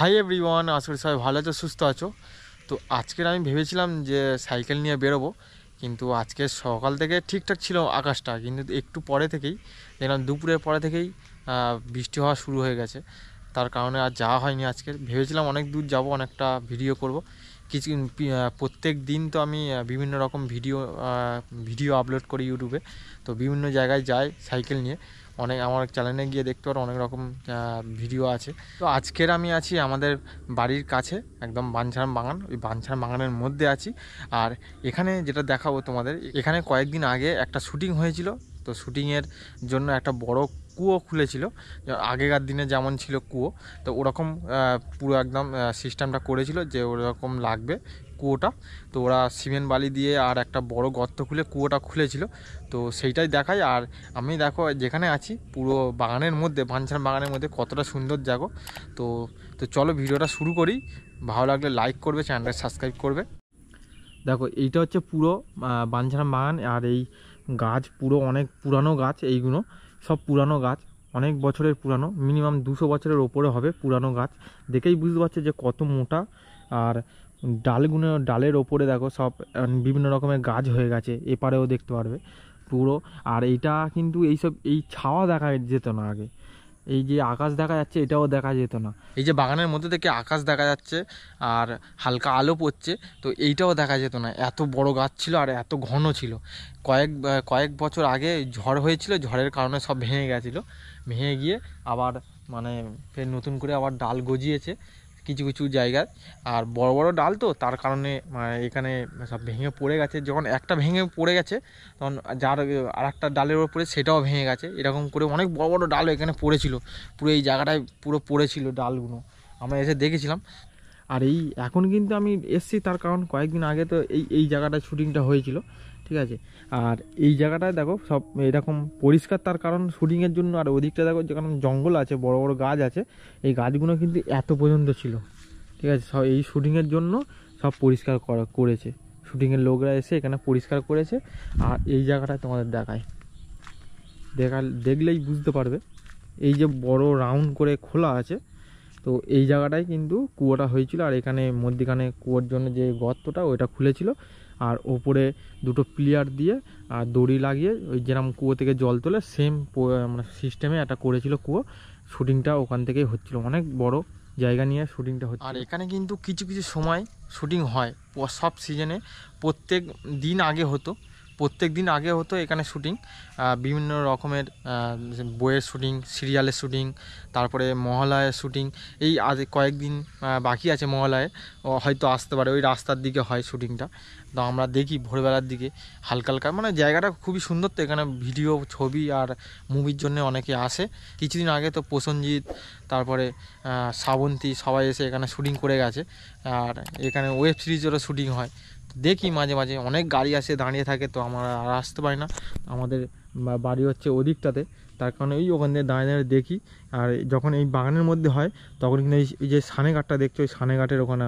Hi everyone, আশা করি সবাই ভালো আছো, সুস্থ আছো। তো আজকের আমি ভেবেছিলাম যে সাইকেল নিয়ে বেরোবো, কিন্তু আজকে সকাল থেকে ঠিকঠাক ছিল আকাশটা, কিন্তু একটু পরে থেকেই দেখলাম দুপুরের পরে থেকেই বৃষ্টি হওয়া শুরু হয়ে গেছে। তার কারণে আর যাওয়া হয়নি। আজকে ভেবেছিলাম অনেক দূর যাব, অনেকটা ভিডিও করব কিছু। প্রত্যেক দিন তো আমি বিভিন্ন রকম ভিডিও আপলোড করি ইউটিউবে। তো বিভিন্ন জায়গায় যাই সাইকেল নিয়ে, অনেক আমার চ্যানেলে গিয়ে দেখতে পারো, অনেক রকম ভিডিও আছে। তো আজকের আমি আছি আমাদের বাড়ির কাছে, একদম বাঞ্ছারাম বাগান, ওই বাঞ্ছারাম বাগানের মধ্যে আছি। আর এখানে যেটা দেখাবো তোমাদের, এখানে কয়েকদিন আগে একটা শ্যুটিং হয়েছিল। তো শ্যুটিংয়ের জন্য একটা বড় কুয়ো খুলেছিল, আগেকার দিনে যেমন ছিল কুয়ো, তো ওরকম পুরো একদম সিস্টেমটা করেছিল যে ওরকম লাগবে কুয়োটা। তো ওরা সিমেন্ট বালি দিয়ে আর একটা বড় গর্ত খুলে কুয়োটা খুলেছিল। তো সেইটাই দেখাই। আর আমি দেখো যেখানে আছি পুরো বাগানের মধ্যে, বাঞ্ছারাম বাগানের মধ্যে, কতটা সুন্দর জায়গা। তো তো চলো ভিডিওটা শুরু করি। ভালো লাগলে লাইক করবে, চ্যানেলটা সাবস্ক্রাইব করবে। দেখো এইটা হচ্ছে পুরো বাঞ্ছারাম বাগান। আর এই গাছ পুরো অনেক পুরানো গাছ, এইগুলো সব পুরানো গাছ, অনেক বছরের পুরানো, মিনিমাম 200 বছরের ওপরে হবে পুরানো গাছ। দেখেই বুঝতে পারছো যে কত মোটা। আর ডালের ওপরে দেখো সব বিভিন্ন রকমের গাছ হয়ে গেছে, এপারেও দেখতে পারবে পুরো। আর এইটা কিন্তু এই ছাওয়া দেখা যেত না আগে, এই যে আকাশ দেখা যাচ্ছে এটাও দেখা যেত না। এই যে বাগানের মধ্যে থেকে আকাশ দেখা যাচ্ছে আর হালকা আলো পড়ছে, তো এইটাও দেখা যেত না। এত বড় গাছ ছিল আর এত ঘন ছিল। কয়েক বছর আগে ঝড় হয়েছিল, ঝড়ের কারণে সব ভেঙে গেছিলো। ভেঙে গিয়ে আবার মানে ফের নতুন করে আবার ডাল গজিয়েছে কিছু কিছু জায়গায়। আর বড় বড় ডাল তো, তার কারণে এখানে সব ভেঙে পড়ে গেছে। যখন একটা ভেঙে পড়ে গেছে, তখন যার আর একটা ডালের ওপরে সেটাও ভেঙে গেছে। এরকম করে অনেক বড় বড় ডাল এখানে পড়েছিল, পুরো এই জায়গাটায় পুরো পড়েছিল ডালগুলো, আমরা এসে দেখেছিলাম। আর এই এখন কিন্তু আমি এসছি, তার কারণ কয়েকদিন আগে তো এই জায়গাটায় শ্যুটিংটা হয়েছিল, ঠিক আছে। আর এই জায়গাটায় দেখো সব এরকম পরিষ্কার, তার কারণ শ্যুটিংয়ের জন্য। আর ওদিকটা দেখো যেখানে জঙ্গল আছে, বড় বড় গাছ আছে, এই গাছগুলো কিন্তু এত পর্যন্ত ছিল, ঠিক আছে। সব এই শ্যুটিংয়ের জন্য সব পরিষ্কার করেছে, শ্যুটিংয়ের লোকরা এসে এখানে পরিষ্কার করেছে। আর এই জায়গাটায় তোমাদের দেখলেই বুঝতে পারবে, এই যে বড় রাউন্ড করে খোলা আছে, তো এই জায়গাটায় কিন্তু কুয়োটা হয়েছিল। আর এখানে মধ্যিখানে কুয়োর জন্য যে গর্তটা ওইটা খুলেছিল, আর ওপরে দুটো প্লিয়ার দিয়ে আর দড়ি লাগিয়ে ওই যেরকম কুয়ো থেকে জল তোলে সেম মানে সিস্টেমে একটা করেছিল কুয়ো। শ্যুটিংটা ওখান থেকেই হচ্ছিল, অনেক বড় জায়গা নিয়ে শ্যুটিংটা হচ্ছে। আর এখানে কিন্তু কিছু কিছু সময় শ্যুটিং হয়, সব সিজনে প্রত্যেক দিন আগে হতো এখানে শ্যুটিং। বিভিন্ন রকমের বইয়ের শ্যুটিং, সিরিয়ালের শ্যুটিং, তারপরে মহালয়ের শ্যুটিং। এই আজ কয়েকদিন বাকি আছে মহালয়ে, হয়তো আসতে পারে, ওই রাস্তার দিকে হয় শ্যুটিংটা। তো আমরা দেখি ভোরবেলার দিকে হালকা হালকা, মানে জায়গাটা খুবই সুন্দর। তো এখানে ভিডিও, ছবি আর মুভির জন্য অনেকে আসে। কিছুদিন আগে তো প্রসেনজিৎ, তারপরে শ্রাবন্তী সবাই এসে এখানে শ্যুটিং করে গেছে। আর এখানে ওয়েব সিরিজেরও শ্যুটিং হয়। দেখি মাঝে মাঝে অনেক গাড়ি আসে দাঁড়িয়ে থাকে, তো আমরা আর আসতে পারি না। আমাদের বাড়ি হচ্ছে ওদিকটাতে, তার কারণে ওখান থেকে দাঁড়িয়ে দাঁড়িয়ে দেখি। আর যখন এই বাগানের মধ্যে হয়, তখন কিন্তু এই যে সানেঘাটটা দেখছো, ওই সানেঘাটের ওখানে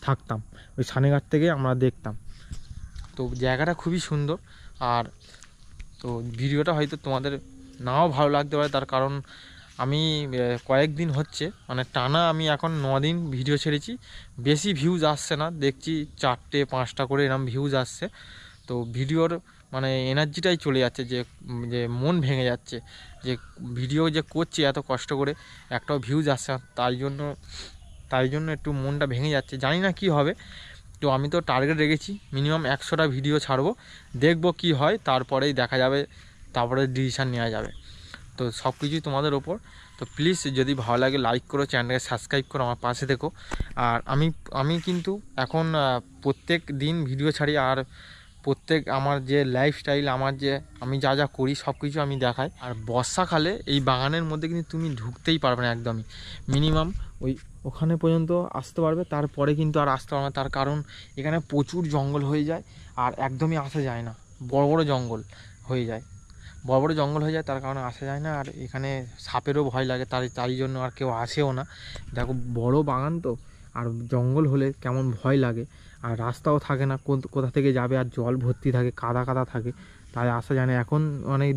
থাকতাম, ওই সানেঘাট থেকে আমরা দেখতাম। তো জায়গাটা খুবই সুন্দর। আর তো ভিডিওটা হয়তো তোমাদের নাও ভালো লাগতে পারে, তার কারণ আমি কয়েকদিন হচ্ছে, মানে টানা আমি এখন 9 দিন ভিডিও ছেড়েছি। বেশি ভিউজ আসছে না, দেখছি 4টে 5টা করে এরকম ভিউজ আসছে। তো ভিডিওর মানে এনার্জিটাই চলে যাচ্ছে, যে যে মন ভেঙে যাচ্ছে যে ভিডিও যে করছি এত কষ্ট করে, একটাও ভিউজ আসছে না। তাই জন্য একটু মনটা ভেঙে যাচ্ছে, জানি না কি হবে। তো আমি তো টার্গেট রেখেছি মিনিমাম 100টা ভিডিও ছাড়বো, দেখবো কি হয়, তারপরেই দেখা যাবে, তারপরে ডিসিশান নেওয়া যাবে। তো সব কিছুই তোমাদের ওপর। তো প্লিজ যদি ভালো লাগে লাইক করো, চ্যানেলটাকে সাবস্ক্রাইব করো, আমার পাশে থেকো। আর আমি কিন্তু এখন প্রত্যেক দিন ভিডিও ছাড়ি। আর আমার যে লাইফস্টাইল, আমি যা যা করি সব কিছু আমি দেখাই। আর বর্ষাকালে এই বাগানের মধ্যে কিন্তু তুমি ঢুকতেই পারবে না একদমই, মিনিমাম ওখানে পর্যন্ত আসতে পারবে, তারপরে কিন্তু আর আসতে পারবে না। তার কারণ এখানে প্রচুর জঙ্গল হয়ে যায়, আর একদমই আসা যায় না, বড় বড় জঙ্গল হয়ে যায়, তার কারণে আসা যায় না। আর এখানে সাপেরও ভয় লাগে, তারই জন্য আর কেউ আসেও না। দেখো বড় বাগান তো, আর জঙ্গল হলে কেমন ভয় লাগে। আর রাস্তাও থাকে না, কোথা থেকে যাবে, আর জল ভর্তি থাকে, কাদা কাদা থাকে, তাই আসা যায় না। এখন অনেক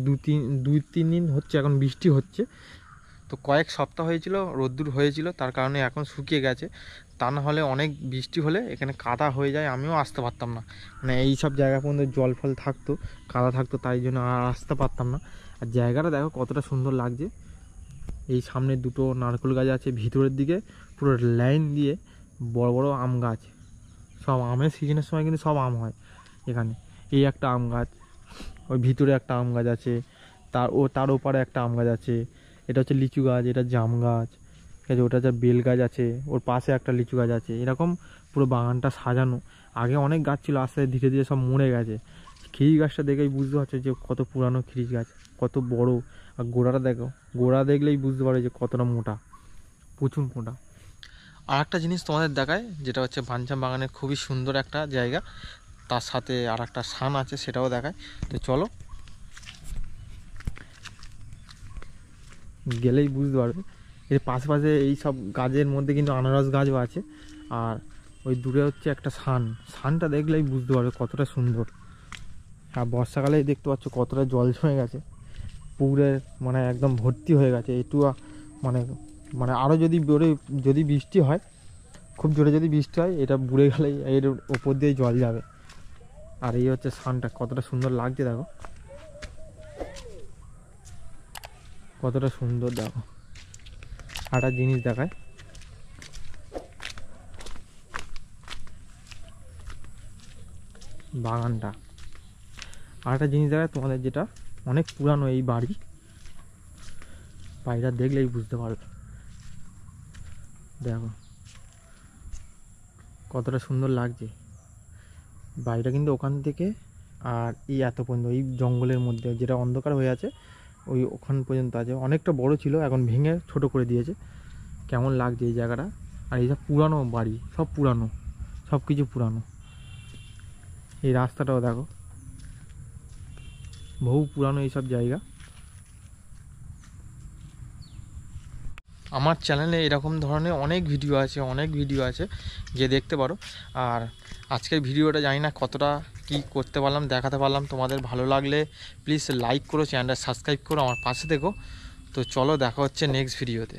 2-3 দিন হচ্ছে এখন বৃষ্টি হচ্ছে, তো কয়েক সপ্তাহ হয়েছিল রোদ্দুর হয়েছিল, তার কারণে এখন শুকিয়ে গেছে। তা না হলে অনেক বৃষ্টি হলে এখানে কাদা হয়ে যায়, আমিও আসতে পারতাম না। মানে এই সব জায়গা পর্যন্ত জল ফল থাকতো, কাদা থাকতো, তাই জন্য আর আসতে পারতাম না। আর জায়গাটা দেখো কতটা সুন্দর লাগছে। এই সামনে দুটো নারকেল গাছ আছে, ভিতরের দিকে পুরো লাইন দিয়ে বড় বড় আম গাছ। সব আমের সিজনের সময় কিন্তু সব আম হয় এখানে। এই একটা আম গাছ, ওই ভিতরে একটা আম গাছ আছে, তার ওপারে একটা আম গাছ আছে। এটা হচ্ছে লিচু গাছ, এটা জাম গাছ, ঠিক আছে। ওটা হচ্ছে বেল গাছ আছে, ওর পাশে একটা লিচু গাছ আছে। এরকম পুরো বাগানটা সাজানো। আগে অনেক গাছ ছিল, আস্তে আস্তে ধীরে ধীরে সব মরে গেছে। খিরিস গাছটা দেখেই বুঝতে পারছো যে কত পুরানো খিরিস গাছ, কত বড়। আর গোড়াটা দেখো, গোড়া দেখলেই বুঝতে পারো যে কতটা মোটা, প্রচুর মোটা। আর একটা জিনিস তোমাদের দেখায়, যেটা হচ্ছে বাঞ্ছাম বাগানের খুবই সুন্দর একটা জায়গা, তার সাথে আর একটা সান আছে, সেটাও দেখায়। তো চলো, গেলেই বুঝতে পারবে। এর পাশে পাশে এই সব গাছের মধ্যে কিন্তু আনারস গাছও আছে। আর ওই দূরে হচ্ছে একটা সানটা দেখলেই বুঝতে পারবে কতটা সুন্দর। আর বর্ষাকালেই দেখতে পাচ্ছ কতটা জল জমে গেছে, পুকুরের মানে একদম ভর্তি হয়ে গেছে। একটু মানে মানে আরও যদি বৃষ্টি হয়, খুব জোরে যদি বৃষ্টি হয়, এটা বুড়ে গেলেই এর ওপর দিয়েই জল যাবে। আর এই হচ্ছে সানটা, কতটা সুন্দর লাগছে দেখো, কতটা সুন্দর দেখো। একটা জিনিস দেখায়, বাগানটা। আর একটা জিনিস দেখায় তোমাদের, যেটা অনেক পুরানো এই বাড়িটা দেখলেই বুঝতে পারবে। দেখো কতটা সুন্দর লাগছে বাড়িটা, কিন্তু ওখান থেকে আর এই এত পর্যন্ত, এই জঙ্গলের মধ্যে যেটা অন্ধকার হয়ে আছে, ওখান পর্যন্ত আছে। অনেকটা বড় ছিল, এখন ভেঙে ছোট করে দিয়েছে। কেমন লাগছে এই জায়গাটা। আর এইসব পুরানো বাড়ি, সব পুরানো, সব কিছু পুরানো। এই রাস্তাটাও দেখো, বহু পুরানো এইসব জায়গা। আমার চ্যানেলে এরকম ধরনের অনেক ভিডিও আছে, গিয়ে দেখতে পারো। আর আজকের ভিডিওটা জানি না কতটা কি করতে পারলাম, দেখাতে পারলাম। তোমাদের ভালো লাগলে প্লিজ লাইক করো, চ্যানেলটা সাবস্ক্রাইব করো, আমার পাশে থেকো। তো চলো, দেখা হচ্ছে নেক্সট ভিডিওতে।